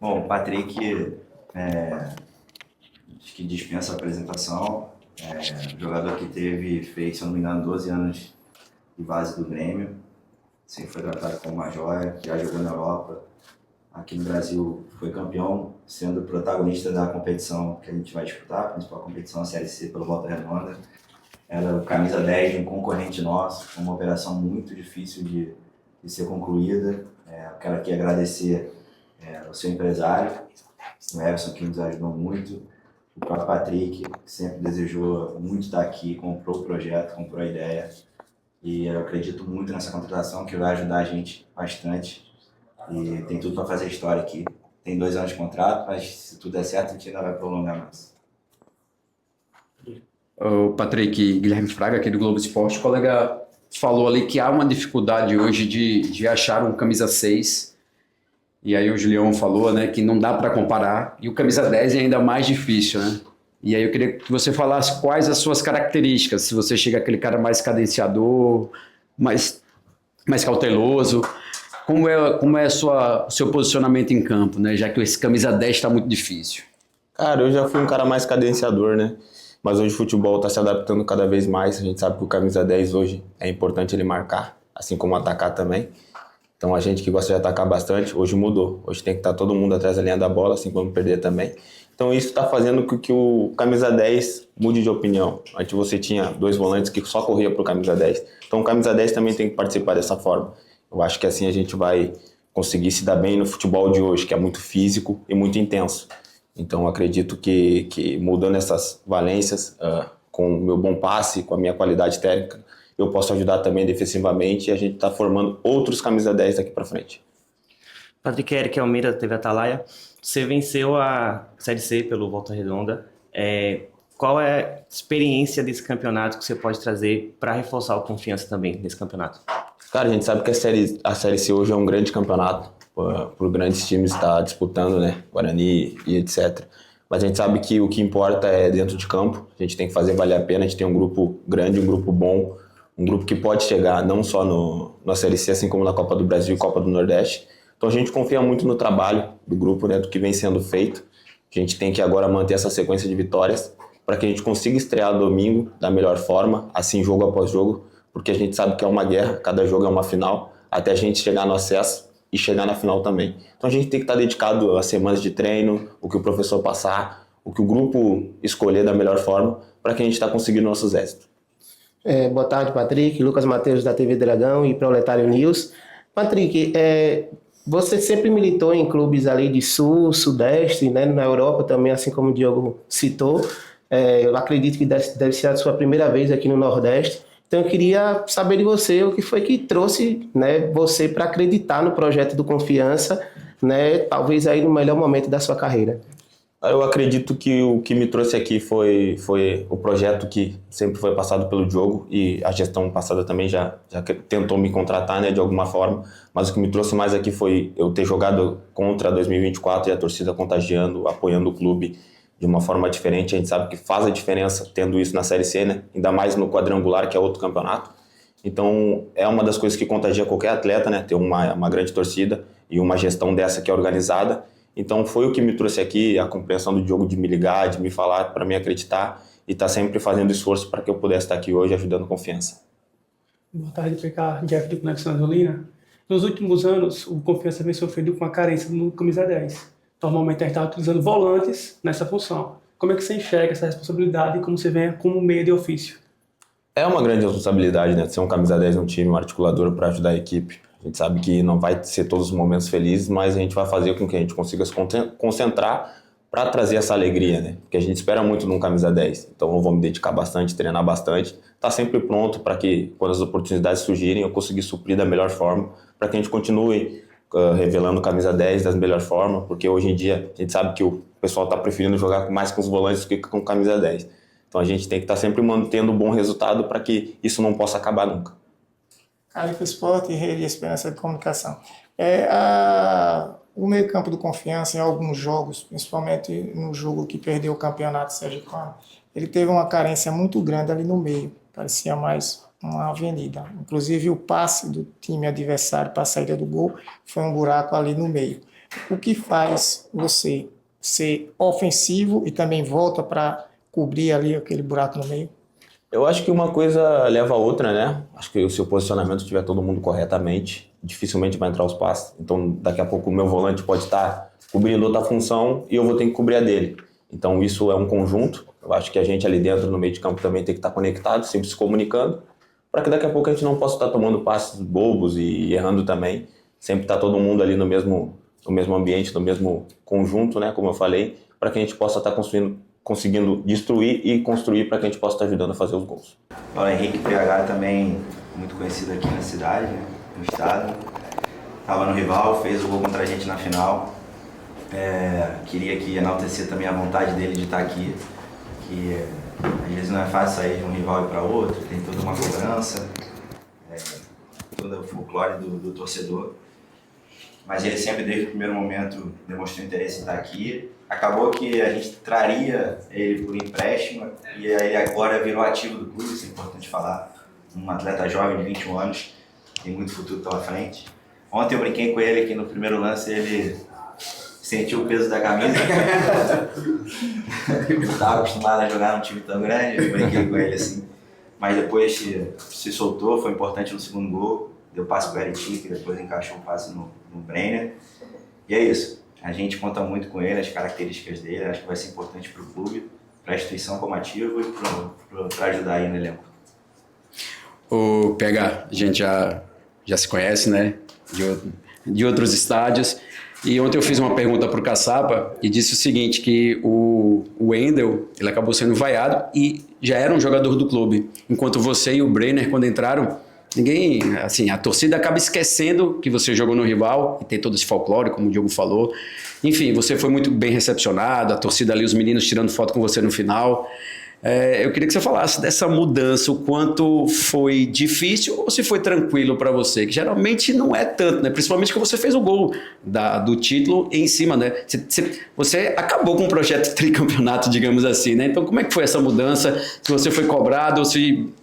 Bom, o Patrick, acho que dispensa a apresentação. Jogador que fez, se eu não me engano, 12 anos de base do Grêmio. Sempre foi tratado como uma joia, já jogou na Europa. Aqui no Brasil foi campeão, sendo protagonista da competição que a gente vai disputar, a principal competição, a Série C pelo Volta Redonda. Era o camisa 10 de um concorrente nosso, uma operação muito difícil de ser concluída. Eu quero aqui agradecer ao seu empresário, o Everson, que nos ajudou muito, o próprio Patrick, que sempre desejou muito estar aqui, comprou o projeto, comprou a ideia. E eu acredito muito nessa contratação, que vai ajudar a gente bastante. E tem tudo para fazer história aqui. Tem 2 anos de contrato, mas se tudo der certo, a gente ainda vai prolongar mais. O Patrick, Guilherme Fraga, aqui do Globo Esporte, o colega falou ali que há uma dificuldade hoje de achar um camisa 6. E aí o Julião falou, né, que não dá para comparar. E o camisa 10 é ainda mais difícil, né? E aí eu queria que você falasse quais as suas características. Se você chega aquele cara mais cadenciador, mais cauteloso. Como é o seu posicionamento em campo, né? Já que esse camisa 10 está muito difícil. Cara, eu já fui um cara mais cadenciador, né? Mas hoje o futebol está se adaptando cada vez mais. A gente sabe que o camisa 10 hoje é importante ele marcar, assim como atacar também. Então a gente que gosta de atacar bastante, hoje mudou. Hoje tem que estar todo mundo atrás da linha da bola, assim como perder também. Então isso está fazendo com que o camisa 10 mude de opinião. Antes você tinha 2 volantes que só corria para o camisa 10. Então o camisa 10 também tem que participar dessa forma. Eu acho que assim a gente vai conseguir se dar bem no futebol de hoje, que é muito físico e muito intenso. Então eu acredito que mudando essas valências, com o meu bom passe, com a minha qualidade técnica, eu posso ajudar também defensivamente e a gente está formando outros camisa 10 daqui para frente. Patrick, Eric Almeida, TV Atalaia. Você venceu a Série C pelo Volta Redonda. Qual é a experiência desse campeonato que você pode trazer para reforçar a confiança também nesse campeonato? Cara, a gente sabe que a Série C hoje é um grande campeonato, por grandes times estar disputando, né? Guarani e etc. Mas a gente sabe que o que importa é dentro de campo. A gente tem que fazer valer a pena. A gente tem um grupo grande, um grupo bom, um grupo que pode chegar não só na Série C, assim como na Copa do Brasil e Copa do Nordeste. Então a gente confia muito no trabalho do grupo, né, do que vem sendo feito. A gente tem que agora manter essa sequência de vitórias para que a gente consiga estrear domingo da melhor forma, assim jogo após jogo, porque a gente sabe que é uma guerra, cada jogo é uma final, até a gente chegar no acesso e chegar na final também. Então a gente tem que estar dedicado às semanas de treino, o que o professor passar, o que o grupo escolher da melhor forma, para que a gente está conseguindo nossos êxitos. Boa tarde, Patrick. Lucas Matheus, da TV Dragão e Proletário News. Patrick, você sempre militou em clubes ali de Sul, Sudeste, né, na Europa também, assim como o Diogo citou. Eu acredito que deve ser a sua primeira vez aqui no Nordeste. Então eu queria saber de você o que foi que trouxe, né, você para acreditar no projeto do Confiança, né, talvez aí no melhor momento da sua carreira. Eu acredito que o que me trouxe aqui foi o projeto que sempre foi passado pelo Diogo, e a gestão passada também já tentou me contratar, né, de alguma forma, mas o que me trouxe mais aqui foi eu ter jogado contra 2024 e a torcida contagiando, apoiando o clube de uma forma diferente. A gente sabe que faz a diferença tendo isso na Série C, né, ainda mais no quadrangular, que é outro campeonato. Então é uma das coisas que contagia qualquer atleta, né, ter uma grande torcida e uma gestão dessa que é organizada. Então foi o que me trouxe aqui, a compreensão do Diogo de me ligar, de me falar, para me acreditar e estar sempre fazendo esforço para que eu pudesse estar aqui hoje ajudando Confiança. Boa tarde, PK, Jeff de Conexão Azulina. Nos últimos anos, o Confiança vem sofrendo com a carência no camisa 10. Normalmente a gente está utilizando volantes nessa função. Como é que você enxerga essa responsabilidade e como você vem como meio de ofício? É uma grande responsabilidade, né, ser um camisa 10 no time, um articulador para ajudar a equipe. A gente sabe que não vai ser todos os momentos felizes, mas a gente vai fazer com que a gente consiga se concentrar para trazer essa alegria, né? Porque a gente espera muito num camisa 10. Então eu vou me dedicar bastante, treinar bastante, estar sempre pronto para que, quando as oportunidades surgirem, eu consiga suprir da melhor forma, para que a gente continue revelando camisa 10 da melhor forma, porque hoje em dia a gente sabe que o pessoal está preferindo jogar mais com os volantes do que com camisa 10. Então a gente tem que estar sempre mantendo um bom resultado para que isso não possa acabar nunca. Califa Esporte e Rede Esperança de Comunicação. O meio-campo do Confiança, em alguns jogos, principalmente no jogo que perdeu o campeonato sergipano, ele teve uma carência muito grande ali no meio. Parecia mais uma avenida. Inclusive, o passe do time adversário para a saída do gol foi um buraco ali no meio. O que faz você ser ofensivo e também volta para cobrir ali aquele buraco no meio? Eu acho que uma coisa leva a outra, né? Acho que se o posicionamento estiver todo mundo corretamente, dificilmente vai entrar os passes. Então, daqui a pouco o meu volante pode estar cobrindo outra função e eu vou ter que cobrir a dele. Então, isso é um conjunto. Eu acho que a gente ali dentro, no meio de campo, também tem que estar conectado, sempre se comunicando, para que daqui a pouco a gente não possa estar tomando passes bobos e errando também. Sempre estar todo mundo ali no mesmo ambiente, no mesmo conjunto, né? Como eu falei, para que a gente possa estar conseguindo destruir e construir para que a gente possa estar ajudando a fazer os gols. O Henrique PH também, muito conhecido aqui na cidade, né, no estado. Estava no rival, fez o gol contra a gente na final. Queria aqui enaltecer também a vontade dele de estar aqui, que às vezes não é fácil sair de um rival e para outro, tem toda uma cobrança, todo o folclore do torcedor. Mas ele sempre, desde o primeiro momento, demonstrou interesse em estar aqui. Acabou que a gente traria ele por empréstimo e aí ele agora virou ativo do clube, isso é importante falar. Um atleta jovem de 21 anos, tem muito futuro pela frente. Ontem eu brinquei com ele que no primeiro lance ele sentiu o peso da camisa. Ele não estava acostumado a jogar num time tão grande, eu brinquei com ele assim. Mas depois se soltou, foi importante no segundo gol. Deu passe para o Eritinho, que depois encaixou o passe no Brenner. E é isso. A gente conta muito com ele, as características dele. Acho que vai ser importante para o clube, para a instituição como ativo e para ajudar aí no elenco. O PH, a gente já se conhece, né? De outros estádios. E ontem eu fiz uma pergunta para o Caçapa e disse o seguinte, que o Wendel, ele acabou sendo vaiado e já era um jogador do clube. Enquanto você e o Brenner, quando entraram, ninguém, assim, a torcida acaba esquecendo que você jogou no rival e tem todo esse folclore, como o Diogo falou. Enfim, você foi muito bem recepcionado, a torcida ali, os meninos tirando foto com você no final. Eu queria que você falasse dessa mudança, o quanto foi difícil ou se foi tranquilo para você, que geralmente não é tanto, né? Principalmente que você fez o gol do título em cima, né? Você acabou com um projeto de tricampeonato, digamos assim, né? Então como é que foi essa mudança? Se você foi cobrado ou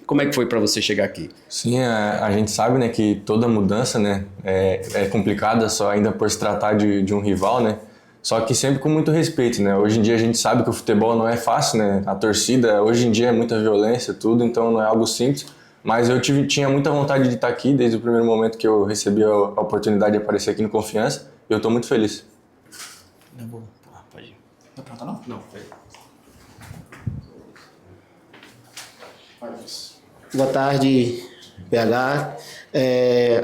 como é que foi para você chegar aqui? Sim, a gente sabe, né, que toda mudança, né, é complicada só ainda por se tratar de um rival, né? Só que sempre com muito respeito, né? Hoje em dia a gente sabe que o futebol não é fácil, né? A torcida, hoje em dia é muita violência, tudo, então não é algo simples. Mas eu tinha muita vontade de estar aqui desde o primeiro momento que eu recebi a oportunidade de aparecer aqui no Confiança. E eu estou muito feliz. Pode ir. Não pronto, não? Não, foi. Boa tarde, PH.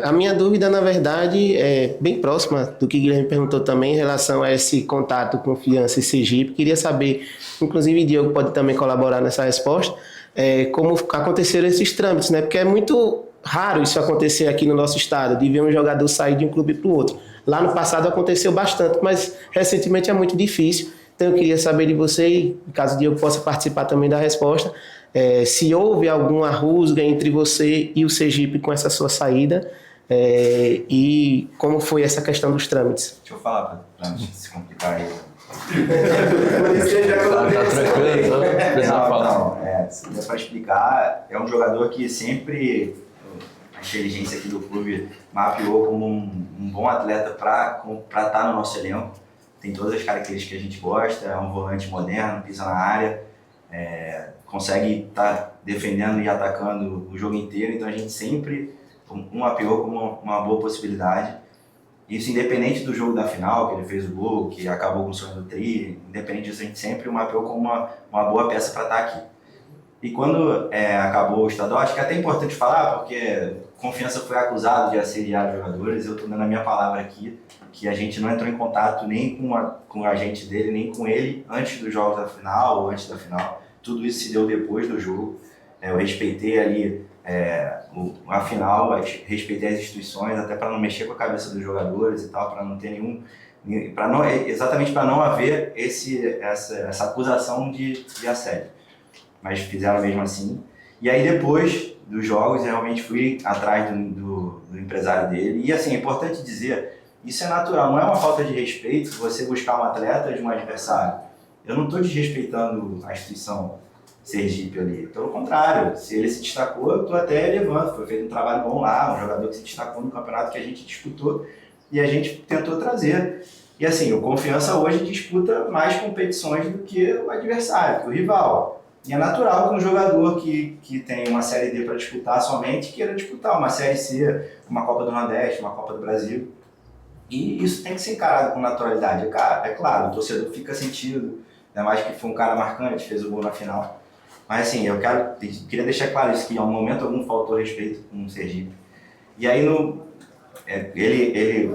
A minha dúvida, na verdade, é bem próxima do que o Guilherme perguntou também em relação a esse contato Confiança e Sergipe. Queria saber, inclusive o Diogo pode também colaborar nessa resposta, como aconteceram esses trâmites, né? Porque é muito raro isso acontecer aqui no nosso estado, de ver um jogador sair de um clube para o outro. Lá no passado aconteceu bastante, mas recentemente é muito difícil. Então eu queria saber de você, e caso o Diogo possa participar também da resposta, se houve alguma rusga entre você e o Sergipe com essa sua saída, e como foi essa questão dos trâmites. Deixa eu falar para não se complicar aí. Tá tranquilo, precisava falar. Se der para explicar, é um jogador que sempre a inteligência aqui do clube mapeou como um bom atleta para estar no nosso elenco. Tem todas as características que a gente gosta, é um volante moderno, pisa na área, consegue estar defendendo e atacando o jogo inteiro, então a gente sempre mapeou como uma boa possibilidade. Isso independente do jogo da final, que ele fez o gol, que acabou com o sonho do tri, independente disso, a gente sempre o mapeou como uma boa peça para estar aqui. E quando acabou o estadual, acho que é até importante falar, porque Confiança foi acusado de assediar jogadores, eu estou dando a minha palavra aqui, que a gente não entrou em contato nem com o agente dele, nem com ele antes dos jogos da final ou antes da final. Tudo isso se deu depois do jogo. Eu respeitei ali a final, respeitei as instituições, até para não mexer com a cabeça dos jogadores e tal, para não ter exatamente para não haver essa acusação de assédio. Mas fizeram mesmo assim. E aí depois dos jogos, eu realmente fui atrás do empresário dele. E assim, é importante dizer, isso é natural, não é uma falta de respeito você buscar um atleta de um adversário. Eu não estou desrespeitando a instituição Sergipe ali, pelo contrário, se ele se destacou, eu estou até elevando, foi feito um trabalho bom lá, um jogador que se destacou no campeonato que a gente disputou e a gente tentou trazer. E assim, o Confiança hoje disputa mais competições do que o adversário, que o rival. E é natural que um jogador que tem uma Série D para disputar somente queira disputar uma Série C, uma Copa do Nordeste, uma Copa do Brasil. E isso tem que ser encarado com naturalidade. É claro, o torcedor fica sentido, ainda mais que foi um cara marcante, fez o gol na final. Mas assim, queria deixar claro isso, que em um momento algum faltou respeito com o Sergipe. E aí,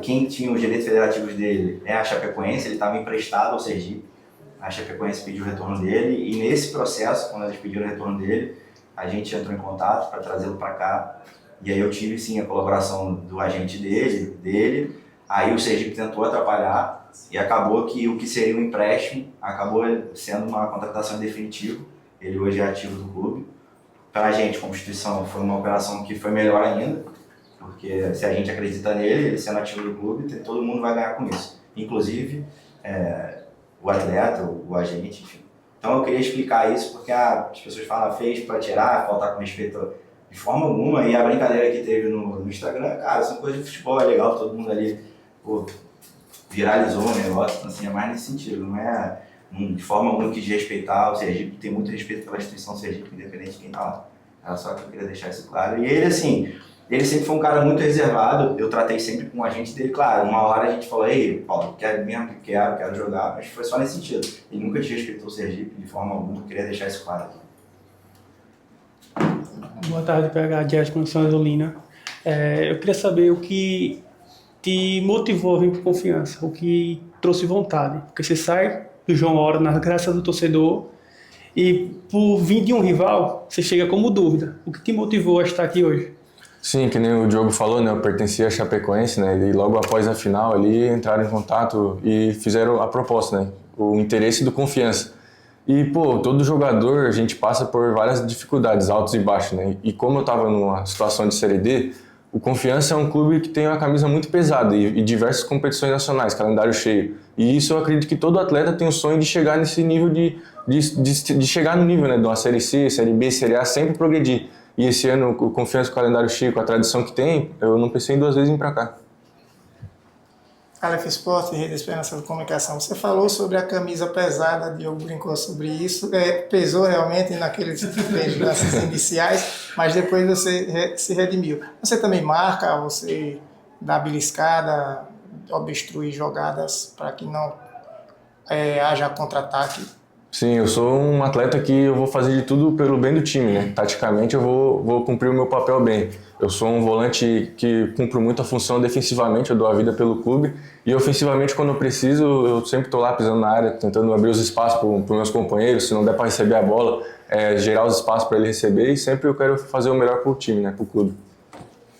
quem tinha os direitos federativos dele é a Chapecoense, ele estava emprestado ao Sergipe. A Chapecoense pediu o retorno dele e nesse processo, quando eles pediram o retorno dele, a gente entrou em contato para trazê-lo para cá. E aí eu tive sim a colaboração do agente dele. Aí o Sergipe tentou atrapalhar e acabou que o que seria um empréstimo acabou sendo uma contratação definitiva. Ele hoje é ativo do clube. Para a gente, como instituição, foi uma operação que foi melhor ainda, porque se a gente acredita nele, ele sendo ativo do clube, todo mundo vai ganhar com isso. Inclusive o atleta, o agente, enfim. Então eu queria explicar isso porque as pessoas falam fez para tirar, faltar com respeito de forma alguma. E a brincadeira que teve no Instagram, cara, são coisas de futebol, é legal, todo mundo ali viralizou o negócio, assim, é mais nesse sentido, não é de forma alguma que desrespeitar o Sergipe, tem muito respeito pela instituição Sergipe, independente de quem tá lá. Era só que eu queria deixar isso claro. E ele, assim, ele sempre foi um cara muito reservado, eu tratei sempre com o agente dele, claro, uma hora a gente falou, ei, Paulo, quero mesmo que quero jogar, mas foi só nesse sentido. Ele nunca desrespeitou o Sergipe de forma alguma, eu queria deixar isso claro aqui. Boa tarde, PH, Dias Conexão Azulina. Eu queria saber o que te motivou a vir para Confiança, o que trouxe vontade, porque você sai do João Hora na graça do torcedor e por vir de um rival, você chega como dúvida. O que te motivou a estar aqui hoje? Sim, que nem o Diogo falou, né? Eu pertencia à Chapecoense, né? E logo após a final ali entraram em contato e fizeram a proposta, né? O interesse do Confiança. E, pô, todo jogador, a gente passa por várias dificuldades, altos e baixos, né? E como eu tava numa situação de Série D, o Confiança é um clube que tem uma camisa muito pesada e diversas competições nacionais, calendário cheio. E isso eu acredito que todo atleta tem o sonho de chegar nesse nível, de chegar no nível, né? De uma Série C, Série B, Série A, sempre progredir. E esse ano, o Confiança com o calendário cheio, com a tradição que tem, eu não pensei em duas vezes em ir pra cá. Aleph Sport, Rede Esperança de Comunicação. Você falou sobre a camisa pesada, Diogo brincou sobre isso. Pesou realmente naqueles lances iniciais, mas depois você se redimiu. Você também marca, você dá beliscada, obstrui jogadas para que não haja contra-ataque. Sim, eu sou um atleta que eu vou fazer de tudo pelo bem do time, né? Taticamente eu vou cumprir o meu papel bem. Eu sou um volante que cumpro muito a função defensivamente, eu dou a vida pelo clube. E ofensivamente, quando eu preciso, eu sempre estou lá pisando na área, tentando abrir os espaços para os meus companheiros. Se não der para receber a bola, gerar os espaços para ele receber. E sempre eu quero fazer o melhor para o time, né? Para o clube.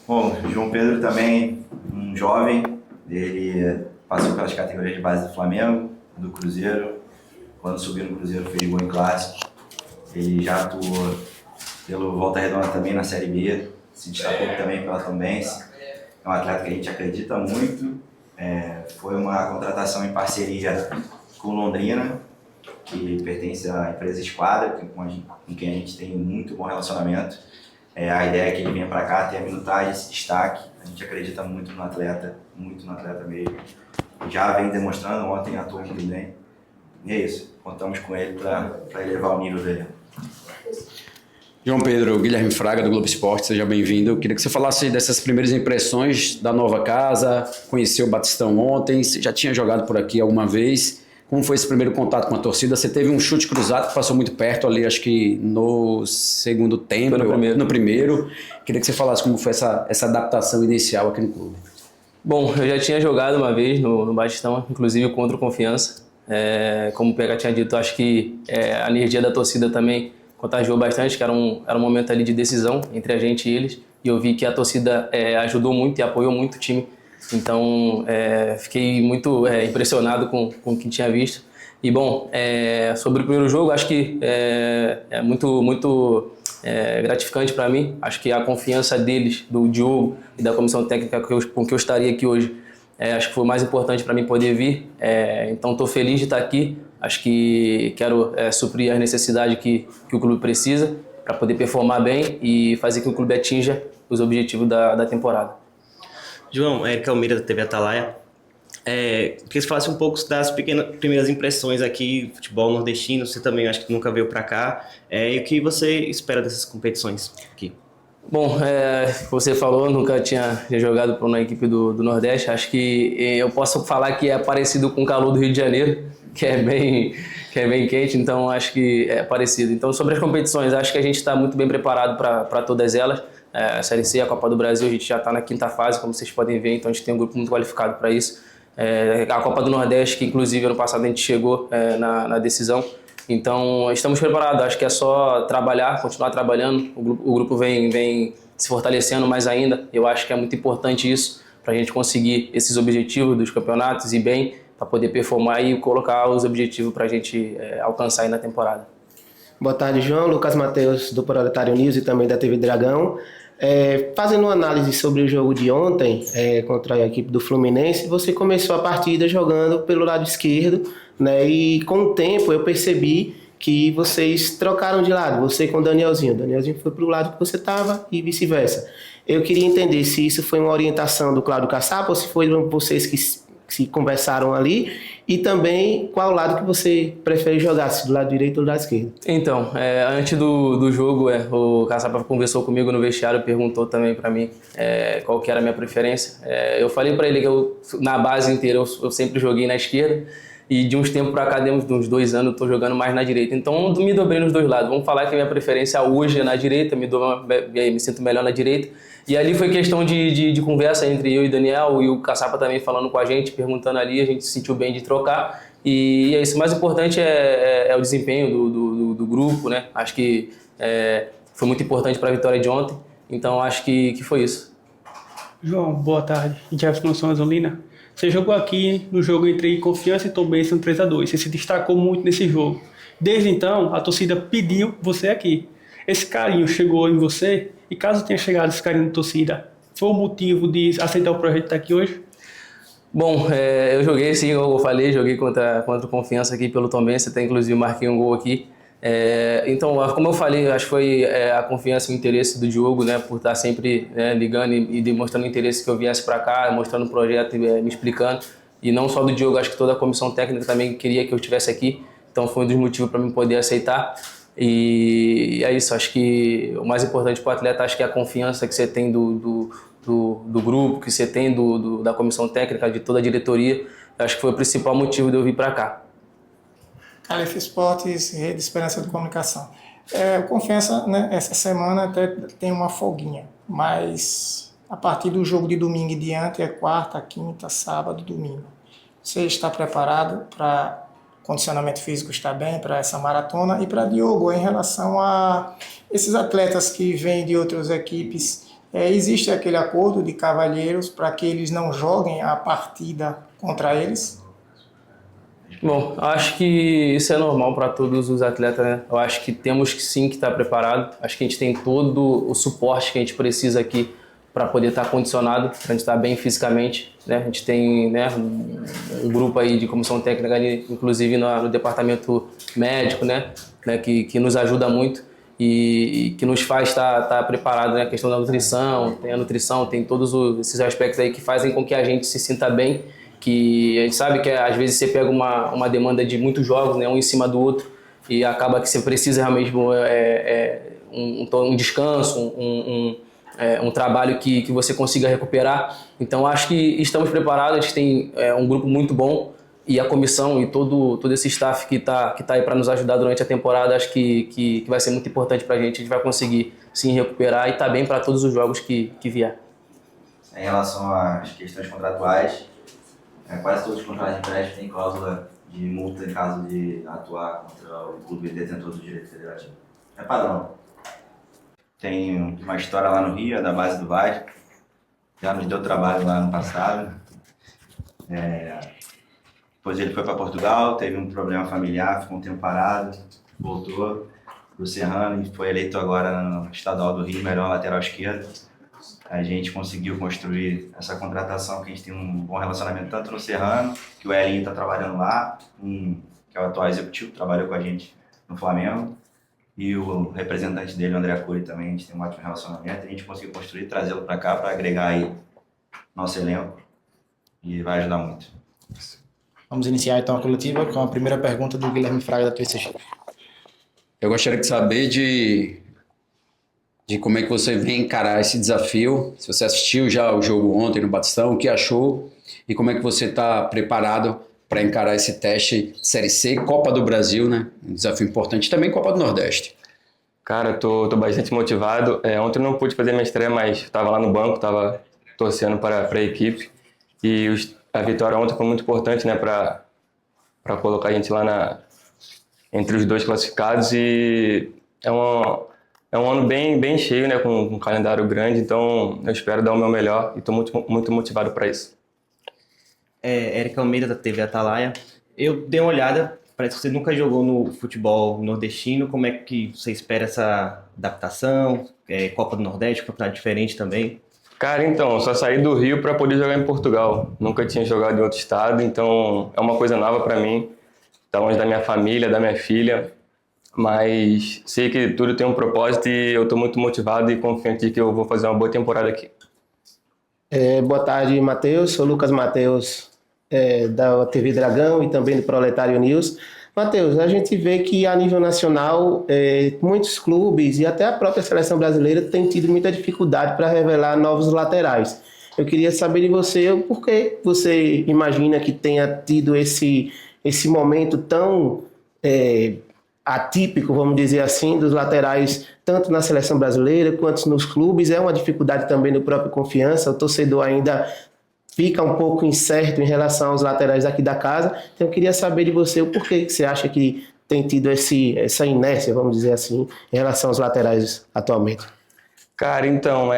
Bom, o João Pedro também, um jovem, ele passou pelas categorias de base do Flamengo, do Cruzeiro. Quando subiu no Cruzeiro fez gol em clássico. Ele já atuou pelo Volta Redonda também na Série B, se destacou também pela Tombense. É um atleta que a gente acredita muito. Foi uma contratação em parceria com Londrina, que pertence à empresa Esquadra, com quem a gente tem muito bom relacionamento. A ideia é que ele venha para cá, tenha minutagem, esse destaque. A gente acredita muito no atleta mesmo. Já vem demonstrando, ontem atuou muito bem. E é isso, contamos com ele para elevar o nível dele. João Pedro, Guilherme Fraga, do Globo Esporte, seja bem-vindo. Eu queria que você falasse dessas primeiras impressões da nova casa, conheceu o Batistão ontem, você já tinha jogado por aqui alguma vez. Como foi esse primeiro contato com a torcida? Você teve um chute cruzado que passou muito perto ali, acho que no segundo tempo, no primeiro. Queria que você falasse como foi essa adaptação inicial aqui no clube. Bom, eu já tinha jogado uma vez no Batistão, inclusive contra o Confiança. Como o PH tinha dito, acho que a energia da torcida também contagiou bastante, que era um momento ali de decisão entre a gente e eles, e eu vi que a torcida ajudou muito e apoiou muito o time, então fiquei muito impressionado com o que tinha visto. E bom, sobre o primeiro jogo, acho que é muito gratificante para mim. Acho que a confiança deles, do Diogo e da comissão técnica com que eu estaria aqui hoje, acho que foi o mais importante para mim poder vir. Então estou feliz de estar aqui. Acho que quero suprir as necessidades que o clube precisa para poder performar bem e fazer que o clube atinja os objetivos da temporada. João, Eric Almeida da TV Atalaia. queria que você falasse um pouco das primeiras impressões aqui, futebol nordestino, você também acho que nunca veio para cá, e o que você espera dessas competições aqui? Bom, você falou, nunca tinha jogado para uma equipe do Nordeste. Acho que eu posso falar que é parecido com o calor do Rio de Janeiro, que é bem quente, então acho que é parecido. Então, sobre as competições, acho que a gente está muito bem preparado para todas elas. A Série C, a Copa do Brasil, a gente já está na 5ª fase, como vocês podem ver, então a gente tem um grupo muito qualificado para isso. A Copa do Nordeste, que inclusive ano passado a gente chegou na decisão. Então, estamos preparados, acho que é só trabalhar, continuar trabalhando, o grupo vem se fortalecendo mais ainda, eu acho que é muito importante isso, para a gente conseguir esses objetivos dos campeonatos e bem, para poder performar e colocar os objetivos para a gente alcançar aí na temporada. Boa tarde, João. Lucas Matheus, do Proletário News e também da TV Dragão. Fazendo uma análise sobre o jogo de ontem contra a equipe do Fluminense, você começou a partida jogando pelo lado esquerdo, né? E com o tempo eu percebi que vocês trocaram de lado, você com o Danielzinho. O Danielzinho foi para o lado que você estava e vice-versa. Eu queria entender se isso foi uma orientação do Cláudio Caçapa ou se foram vocês que se conversaram ali, e também qual lado que você prefere jogar, se do lado direito ou do lado esquerdo. Então, antes do jogo, o Caçapa conversou comigo no vestiário, perguntou também para mim qual que era a minha preferência. Eu falei para ele que na base inteira eu sempre joguei na esquerda, e de uns tempos para cá, de uns 2 anos, eu estou jogando mais na direita. Então, eu me dobrei nos dois lados. Vamos falar que a minha preferência hoje é na direita, me sinto melhor na direita. E ali foi questão de conversa entre eu e Daniel, e o Caçapa também falando com a gente, perguntando ali, a gente se sentiu bem de trocar. E é isso, o mais importante é o desempenho do grupo, né? Acho que foi muito importante para a vitória de ontem, então acho que foi isso. João, boa tarde. Jefferson Azulina. Você jogou aqui no jogo entre Confiança e Tombense no 3-2. Você se destacou muito nesse jogo. Desde então, a torcida pediu você aqui. Esse carinho chegou em você? E caso tenha chegado esse carinho da torcida, foi o motivo de aceitar o projeto de estar aqui hoje? Bom, eu joguei, sim, como eu falei, joguei contra o Confiança aqui pelo Tombense, até inclusive marquei um gol aqui. Então, como eu falei, acho que foi a confiança e o interesse do Diogo, né, por estar sempre ligando e demonstrando o interesse que eu viesse para cá, mostrando o projeto e me explicando. E não só do Diogo, acho que toda a comissão técnica também queria que eu estivesse aqui. Então, foi um dos motivos para mim poder aceitar. E é isso, acho que o mais importante para o atleta, acho que é a confiança que você tem do grupo, que você tem da comissão técnica, de toda a diretoria. Acho que foi o principal motivo de eu vir para cá. Calef Esportes, Rede Esperança de Comunicação. Confiança, né, essa semana até tem uma folguinha, mas a partir do jogo de domingo em diante é quarta, quinta, sábado, domingo. Você está preparado para condicionamento físico, está bem para essa maratona? E para Diogo, em relação a esses atletas que vêm de outras equipes, existe aquele acordo de cavalheiros para que eles não joguem a partida contra eles? Bom, acho que isso é normal para todos os atletas, né? Eu acho que temos que sim que estar preparado. Acho que a gente tem todo o suporte que a gente precisa aqui para poder estar condicionado, para a gente estar bem fisicamente, né? A gente tem, né, um grupo aí de comissão técnica, inclusive no departamento médico, né, que nos ajuda muito e que nos faz estar preparado, né? A questão da nutrição, tem todos esses aspectos aí que fazem com que a gente se sinta bem. Que a gente sabe que às vezes você pega uma demanda de muitos jogos, né, um em cima do outro, e acaba que você precisa realmente um descanso, um trabalho que você consiga recuperar. Então acho que estamos preparados, a gente tem um grupo muito bom, e a comissão e todo esse staff que tá aí para nos ajudar durante a temporada, acho que vai ser muito importante para a gente vai conseguir sim recuperar e estar bem para todos os jogos que vier. Em relação às questões contratuais, quase todos os contratos de empréstimo têm cláusula de multa em caso de atuar contra o clube detentor do direito federativo. É padrão. Tem uma história lá no Rio, da base do Vasco, já nos deu trabalho lá no passado. Depois ele foi para Portugal, teve um problema familiar, ficou um tempo parado, voltou para o Serrano e foi eleito agora no Estadual do Rio, melhor lateral esquerdo. A gente conseguiu construir essa contratação, que a gente tem um bom relacionamento tanto no Serrano, que o Elinho está trabalhando lá, que é o atual executivo, trabalhou com a gente no Flamengo, e o representante dele, o André Cury, também, a gente tem um ótimo relacionamento, a gente conseguiu construir, trazê-lo para cá para agregar aí nosso elenco, e vai ajudar muito. Vamos iniciar então a coletiva com a primeira pergunta do Guilherme Fraga, da TCX. Eu gostaria de saber de como é que você vem encarar esse desafio. Se você assistiu já o jogo ontem no Batistão, o que achou e como é que você está preparado para encarar esse teste Série C, Copa do Brasil, né? Um desafio importante, também Copa do Nordeste. Cara, tô bastante motivado. Ontem eu não pude fazer minha estreia, mas estava lá no banco, estava torcendo para a equipe. E a vitória ontem foi muito importante, né, para colocar a gente lá entre os 2 classificados. E é um ano bem cheio, né, com um calendário grande. Então eu espero dar o meu melhor e estou muito motivado para isso. Éric Almeida, da TV Atalaia. Eu dei uma olhada, parece que você nunca jogou no futebol nordestino. Como é que você espera essa adaptação? Copa do Nordeste, campeonato diferente também? Cara, então, eu só saí do Rio para poder jogar em Portugal. Nunca tinha jogado em outro estado, então é uma coisa nova para mim. Tá longe da minha família, da minha filha, mas sei que tudo tem um propósito e eu estou muito motivado e confiante de que eu vou fazer uma boa temporada aqui. Boa tarde, Matheus. Sou Lucas Matheus, da TV Dragão e também do Proletário News. Matheus, a gente vê que a nível nacional, muitos clubes e até a própria seleção brasileira tem tido muita dificuldade para revelar novos laterais. Eu queria saber de você por que você imagina que tenha tido esse momento tão atípico, vamos dizer assim, dos laterais, tanto na seleção brasileira quanto nos clubes. É uma dificuldade também do próprio Confiança. O torcedor ainda fica um pouco incerto em relação aos laterais daqui da casa. Então eu queria saber de você o porquê que você acha que tem tido essa inércia, vamos dizer assim, em relação aos laterais atualmente. Cara, então,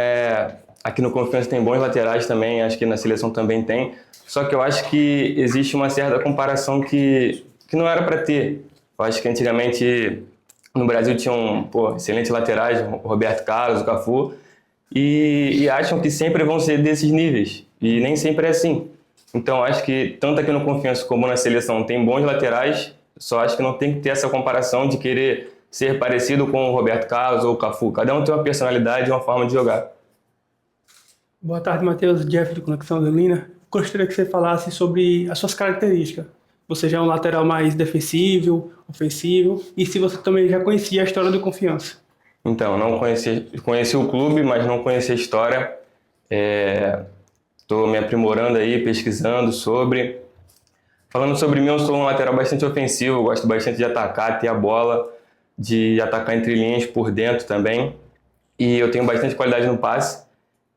aqui no Confiança tem bons laterais também, acho que na seleção também tem, só que eu acho que existe uma certa comparação que não era para ter. Eu acho que antigamente no Brasil tinham excelentes laterais, o Roberto Carlos, o Cafu, e acham que sempre vão ser desses níveis. E nem sempre é assim. Então, acho que tanto aqui no Confiança como na seleção tem bons laterais, só acho que não tem que ter essa comparação de querer ser parecido com o Roberto Carlos ou o Cafu. Cada um tem uma personalidade e uma forma de jogar. Boa tarde, Matheus. Jeff, do Conexão Adelina. Gostaria que você falasse sobre as suas características. Você já é um lateral mais defensivo, ofensivo, e se você também já conhecia a história do Confiança. Então, não conheci o clube, mas não conheci a história. Estou me aprimorando aí, pesquisando sobre. Falando sobre mim, eu sou um lateral bastante ofensivo, gosto bastante de atacar, ter a bola, de atacar entre linhas por dentro também. E eu tenho bastante qualidade no passe.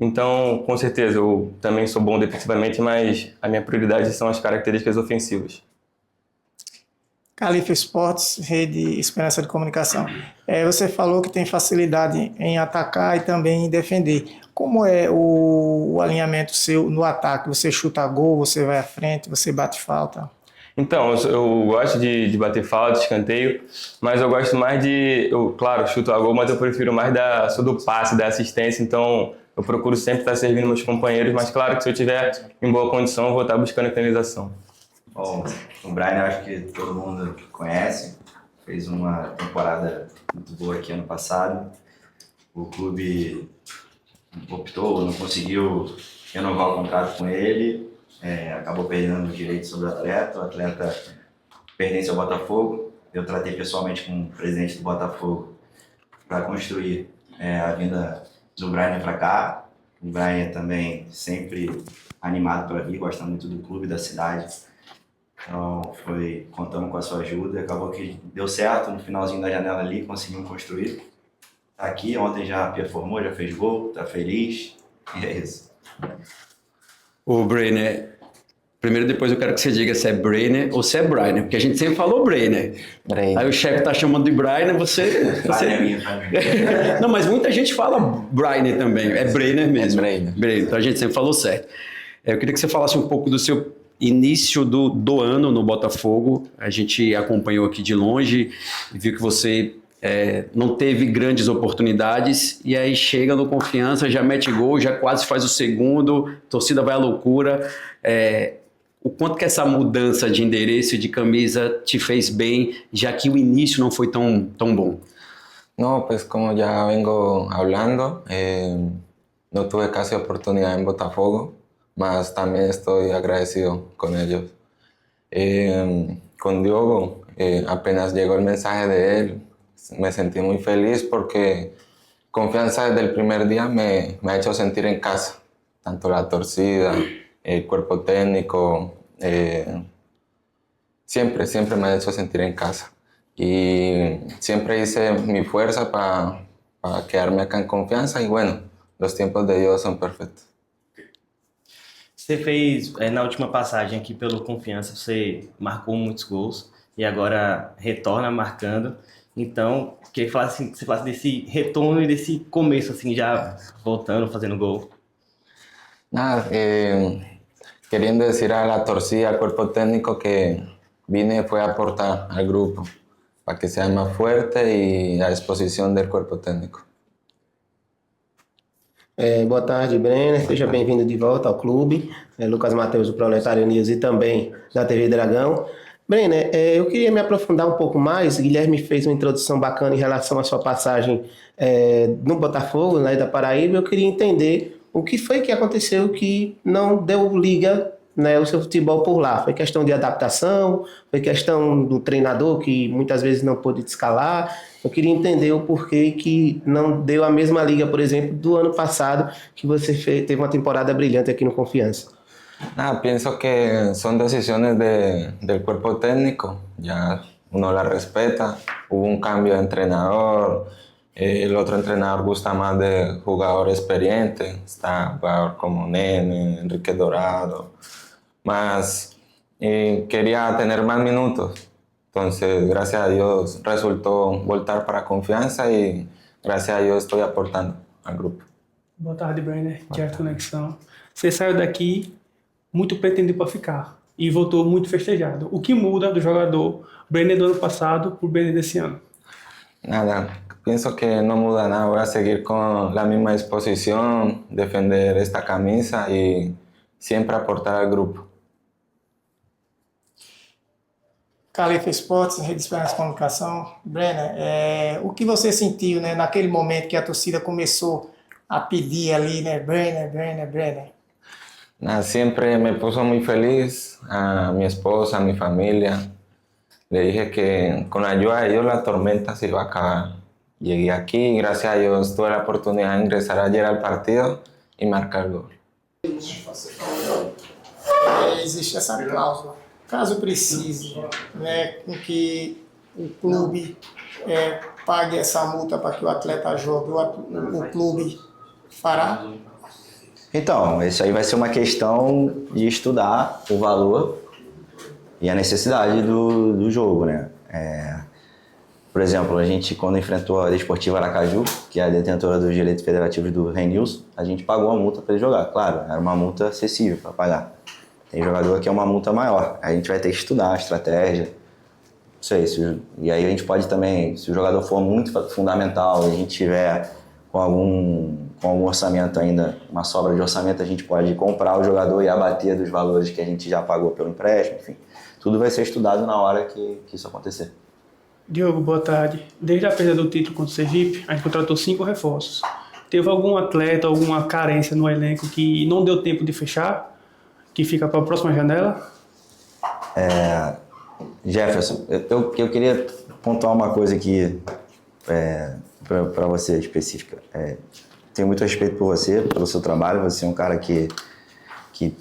Então, com certeza, eu também sou bom defensivamente, mas a minha prioridade são as características ofensivas. Califa Esportes, Rede Esperança de Comunicação. Você falou que tem facilidade em atacar e também em defender. Como é o alinhamento seu no ataque? Você chuta gol, você vai à frente, você bate falta? Então, eu gosto de bater falta, escanteio, mas eu gosto mais claro, chuto a gol, mas eu prefiro mais do passe, da assistência, então eu procuro sempre estar servindo meus companheiros, mas claro que se eu estiver em boa condição, eu vou estar buscando a finalização. Bom, o Brian eu acho que todo mundo conhece, fez uma temporada muito boa aqui ano passado. O clube optou, não conseguiu renovar o contrato com ele, acabou perdendo os direitos sobre o atleta pertence ao Botafogo. Eu tratei pessoalmente com o presidente do Botafogo para construir a vinda do Brian para cá. O Brian também sempre animado para vir, gosta muito do clube, da cidade. Então, contamos com a sua ajuda, acabou que deu certo no finalzinho da janela ali, conseguimos construir. Tá aqui, ontem já performou, já fez gol, tá feliz, e é isso. O Breiner, primeiro depois eu quero que você diga se é Breiner ou se é Breiner, porque a gente sempre falou Breiner. Aí o chefe tá chamando de Breiner, você... Não, mas muita gente fala Breiner também, é Breiner mesmo. Breiner, então a gente sempre falou certo. Eu queria que você falasse um pouco do seu início do ano no Botafogo. A gente acompanhou aqui de longe e viu que você não teve grandes oportunidades e aí chega no Confiança, já mete gol, já quase faz o segundo, a torcida vai à loucura. O quanto que essa mudança de endereço e de camisa te fez bem, já que o início não foi tão bom? No, pues como ya vengo hablando, no tuve casi oportunidad en Botafogo, mas también estoy agradecido con ellos Con Diogo, apenas llegó el mensaje de él, me sentí muy feliz porque confianza desde el primer día me ha hecho sentir en casa, tanto la torcida, el cuerpo técnico, siempre me ha hecho sentir en casa. Y siempre hice mi fuerza para quedarme acá en confianza y bueno, los tiempos de Dios son perfectos. Você fez, na última passagem aqui pelo Confiança, você marcou muitos gols e agora retorna marcando. Então, queria falar assim, que você falasse desse retorno e desse começo, assim, já voltando, fazendo gol. Nada, queriendo decir a la torcida, al cuerpo técnico que vine fue a aportar al grupo para que sea más fuerte y a disposición del cuerpo técnico. Boa tarde, Brenner. Seja bem-vindo de volta ao clube. Lucas Matheus, do Proletário News e também da TV Dragão. Brenner, eu queria me aprofundar um pouco mais. Guilherme fez uma introdução bacana em relação à sua passagem no Botafogo, né, da Paraíba. Eu queria entender o que foi que aconteceu que não deu liga, né, o seu futebol por lá. Foi questão de adaptação, foi questão do treinador que muitas vezes não pôde te escalar. Eu queria entender o porquê que não deu a mesma liga, por exemplo, do ano passado, que você teve uma temporada brilhante aqui no Confiança. Pienso que son decisiones del cuerpo técnico, ya uno la respeta. Hubo un cambio de entrenador, el otro entrenador gusta más de jugador experiente, está jugador como Nene, Enrique Dorado, más quería tener más minutos. Entonces, gracias a Dios resultó voltar para Confiança y gracias a Dios estoy aportando al grupo. Boa tarde, Brenner. Direto Conexão. Você saiu daqui muito pretendido para ficar e voltou muito festejado. O que muda do jogador Brenner do ano passado para o Brenner desse ano? Nada, pienso que no muda nada. Voy a seguir con la misma disposición, defender esta camisa y siempre aportar al grupo. Califa Esportes, Rede Esperança Comunicação. Brenner, o que você sentiu, né, naquele momento que a torcida começou a pedir ali, né, Brenner? Siempre me puso muy feliz a mi esposa, a mi familia. Le dije que con la ayuda de Dios la tormenta se iba a acabar. Llegué aquí y gracias a Dios tuve la oportunidad de ingresar ayer al partido y marcar el gol. Existe essa cláusula. Caso precise, né, com que o clube pague essa multa para que o atleta jogue, o clube fará? Então, isso aí vai ser uma questão de estudar o valor e a necessidade do jogo, né? Por exemplo, a gente, quando enfrentou a Desportiva Aracaju, que é a detentora dos direitos federativos do Renilson, a gente pagou a multa para ele jogar. Claro, era uma multa acessível para pagar. Tem jogador que é uma multa maior. A gente vai ter que estudar a estratégia. Não sei, e aí a gente pode também, se o jogador for muito fundamental e a gente tiver com algum orçamento ainda, uma sobra de orçamento, a gente pode comprar o jogador e abater dos valores que a gente já pagou pelo empréstimo, enfim. Tudo vai ser estudado na hora que isso acontecer. Diogo, boa tarde. Desde a perda do título contra o Sergipe, a gente contratou 5 reforços. Teve algum atleta, alguma carência no elenco que não deu tempo de fechar, que fica para a próxima janela? Jefferson, eu queria pontuar uma coisa aqui para você específica. Tenho muito respeito por você, pelo seu trabalho. Você é um cara que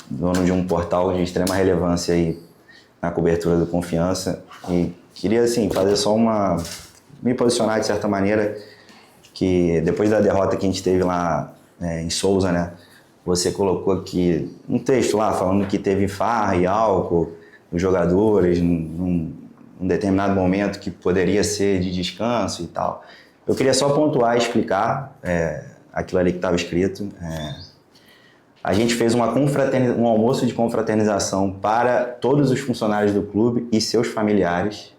dono de um portal de extrema relevância aí na cobertura do Confiança. E queria, assim, fazer só me posicionar de certa maneira, que depois da derrota que a gente teve lá em Souza, né? Você colocou aqui um texto lá falando que teve farra e álcool os jogadores num determinado momento que poderia ser de descanso e tal. Eu queria só pontuar e explicar aquilo ali que estava escrito. A gente fez um almoço de confraternização para todos os funcionários do clube e seus familiares.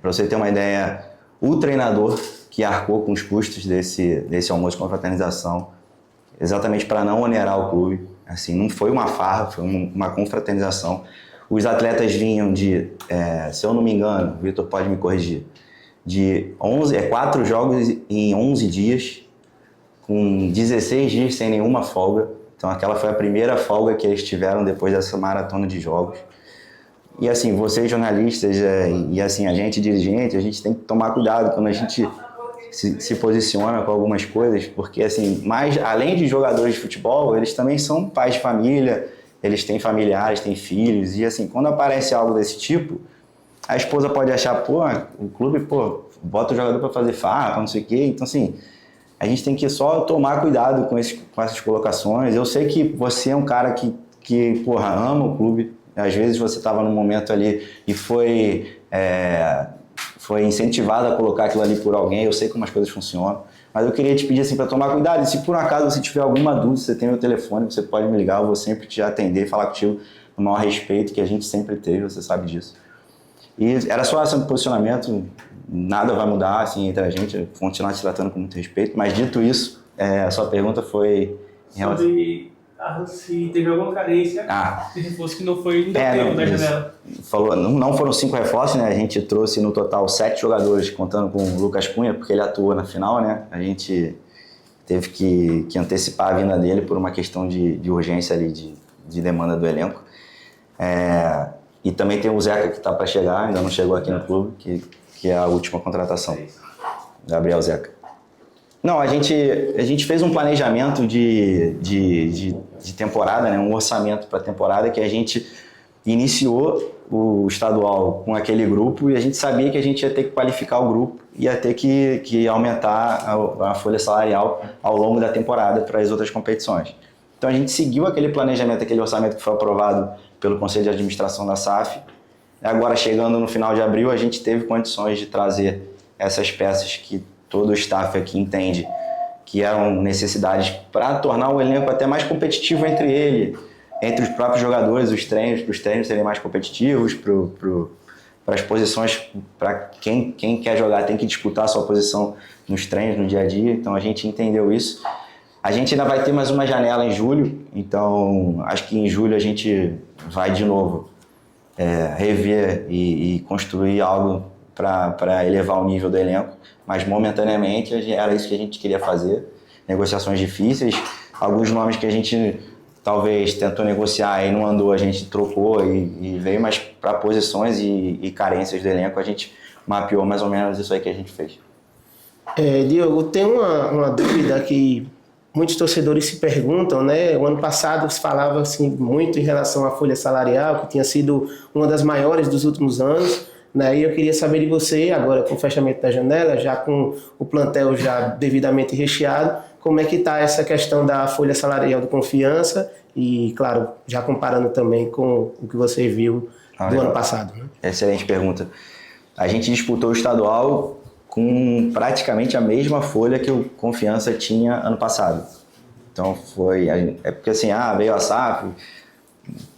Para você ter uma ideia, o treinador que arcou com os custos desse almoço de confraternização, exatamente para não onerar o clube. Assim, não foi uma farra, foi uma confraternização. Os atletas vinham se eu não me engano, o Vitor pode me corrigir, de 4 jogos em 11 dias, com 16 dias sem nenhuma folga. Então aquela foi a primeira folga que eles tiveram depois dessa maratona de jogos. E assim, vocês jornalistas e assim, a gente dirigente, a gente tem que tomar cuidado quando a gente se posiciona com algumas coisas, porque assim, além de jogadores de futebol, eles também são pais de família, eles têm familiares, têm filhos, e assim, quando aparece algo desse tipo, a esposa pode achar, pô, o clube, pô, bota o jogador para fazer farra, não sei o quê, então assim, a gente tem que só tomar cuidado com essas colocações. Eu sei que você é um cara que porra, ama o clube, às vezes você estava num momento ali e foi incentivado a colocar aquilo ali por alguém, eu sei como as coisas funcionam, mas eu queria te pedir assim para tomar cuidado, e se por um acaso você tiver alguma dúvida, você tem meu telefone, você pode me ligar, eu vou sempre te atender, falar contigo no maior respeito que a gente sempre teve, você sabe disso. E era só esse posicionamento, nada vai mudar assim, entre a gente, continuar te tratando com muito respeito, mas dito isso, a sua pergunta foi em relação... Se teve alguma carência de reforço que não foi da janela. Não foram 5 reforços, né? A gente trouxe no total 7 jogadores, contando com o Lucas Cunha, porque ele atua na final, né? A gente teve que antecipar a vinda dele por uma questão de urgência ali, de demanda do elenco. E também tem o Zeca que está para chegar, ainda não chegou aqui no clube, que é a última contratação. Gabriel Zeca. Não, a gente fez um planejamento de temporada, né? Um orçamento para a temporada que a gente iniciou o estadual com aquele grupo e a gente sabia que a gente ia ter que qualificar o grupo, ia ter que aumentar a folha salarial ao longo da temporada para as outras competições. Então a gente seguiu aquele planejamento, aquele orçamento que foi aprovado pelo Conselho de Administração da SAF. Agora, chegando no final de abril, a gente teve condições de trazer essas peças que todo o staff aqui entende que eram necessidades para tornar o elenco até mais competitivo entre os próprios jogadores, para os treinos serem mais competitivos, para as posições, para quem quer jogar tem que disputar a sua posição nos treinos, no dia a dia, então a gente entendeu isso. A gente ainda vai ter mais uma janela em julho, então acho que em julho a gente vai de novo rever e construir algo para elevar o nível do elenco, mas momentaneamente era isso que a gente queria fazer, negociações difíceis, alguns nomes que a gente talvez tentou negociar e não andou, a gente trocou e veio, mas para posições e carências do elenco a gente mapeou mais ou menos isso aí que a gente fez. Diogo, tem uma dúvida que muitos torcedores se perguntam, né? O ano passado se falava assim, muito em relação à folha salarial, que tinha sido uma das maiores dos últimos anos, né? E eu queria saber de você, agora com o fechamento da janela, já com o plantel já devidamente recheado, como é que está essa questão da folha salarial do Confiança e, claro, já comparando também com o que você viu do ano passado, né? Excelente pergunta. A gente disputou o estadual com praticamente a mesma folha que o Confiança tinha ano passado. Então porque assim, veio a SAF,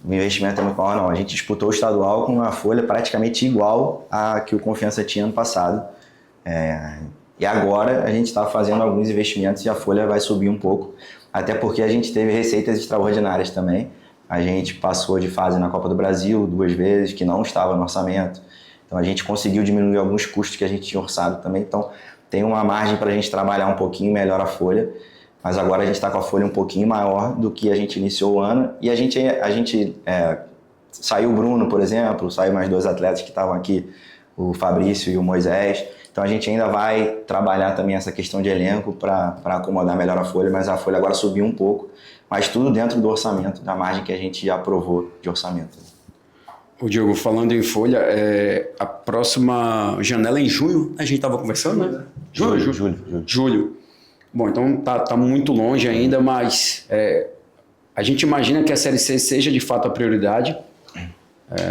o investimento é muito maior, não. A gente disputou o estadual com uma folha praticamente igual à que o Confiança tinha ano passado. E agora a gente está fazendo alguns investimentos e a folha vai subir um pouco, até porque a gente teve receitas extraordinárias também. A gente passou de fase na Copa do Brasil 2 vezes, que não estava no orçamento. Então a gente conseguiu diminuir alguns custos que a gente tinha orçado também. Então tem uma margem para a gente trabalhar um pouquinho melhor a folha. Mas agora a gente está com a folha um pouquinho maior do que a gente iniciou o ano. E a gente saiu o Bruno, por exemplo, saiu mais 2 atletas que estavam aqui, o Fabrício e o Moisés. Então a gente ainda vai trabalhar também essa questão de elenco para acomodar melhor a folha, mas a folha agora subiu um pouco, mas tudo dentro do orçamento, da margem que a gente já aprovou de orçamento. O Diogo, falando em folha, a próxima janela é em junho, a gente estava conversando, né? Julho. Bom, então tá muito longe ainda, mas a gente imagina que a Série C seja de fato a prioridade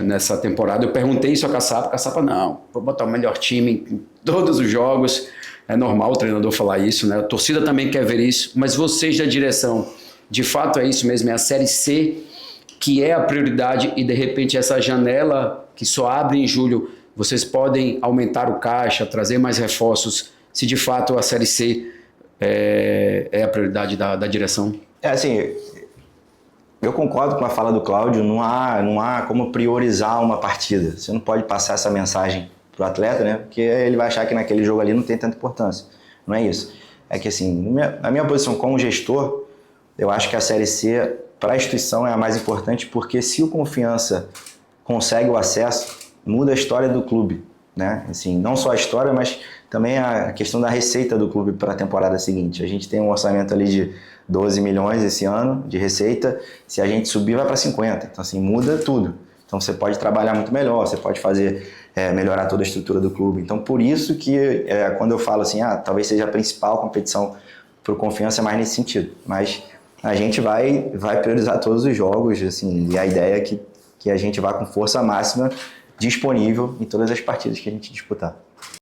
nessa temporada. Eu perguntei isso a Caçapa não, vou botar o melhor time em todos os jogos, é normal o treinador falar isso, né? A torcida também quer ver isso, mas vocês da direção, de fato é isso mesmo, é a Série C que é a prioridade e de repente essa janela que só abre em julho, vocês podem aumentar o caixa, trazer mais reforços, se de fato a Série C é a prioridade da direção? Assim, eu concordo com a fala do Cláudio, não há como priorizar uma partida. Você não pode passar essa mensagem pro atleta, né? Porque ele vai achar que naquele jogo ali não tem tanta importância. Não é isso. É que assim, na minha posição como gestor, eu acho que a Série C para a instituição é a mais importante, porque se o Confiança consegue o acesso, muda a história do clube, né? Assim, não só a história, mas também a questão da receita do clube para a temporada seguinte. A gente tem um orçamento ali de 12 milhões esse ano de receita, se a gente subir vai para 50, então assim, muda tudo. Então você pode trabalhar muito melhor, você pode fazer, melhorar toda a estrutura do clube. Então por isso que quando eu falo assim, talvez seja a principal competição para o Confiança é mais nesse sentido, mas a gente vai priorizar todos os jogos, assim, e a ideia é que a gente vá com força máxima disponível em todas as partidas que a gente disputar.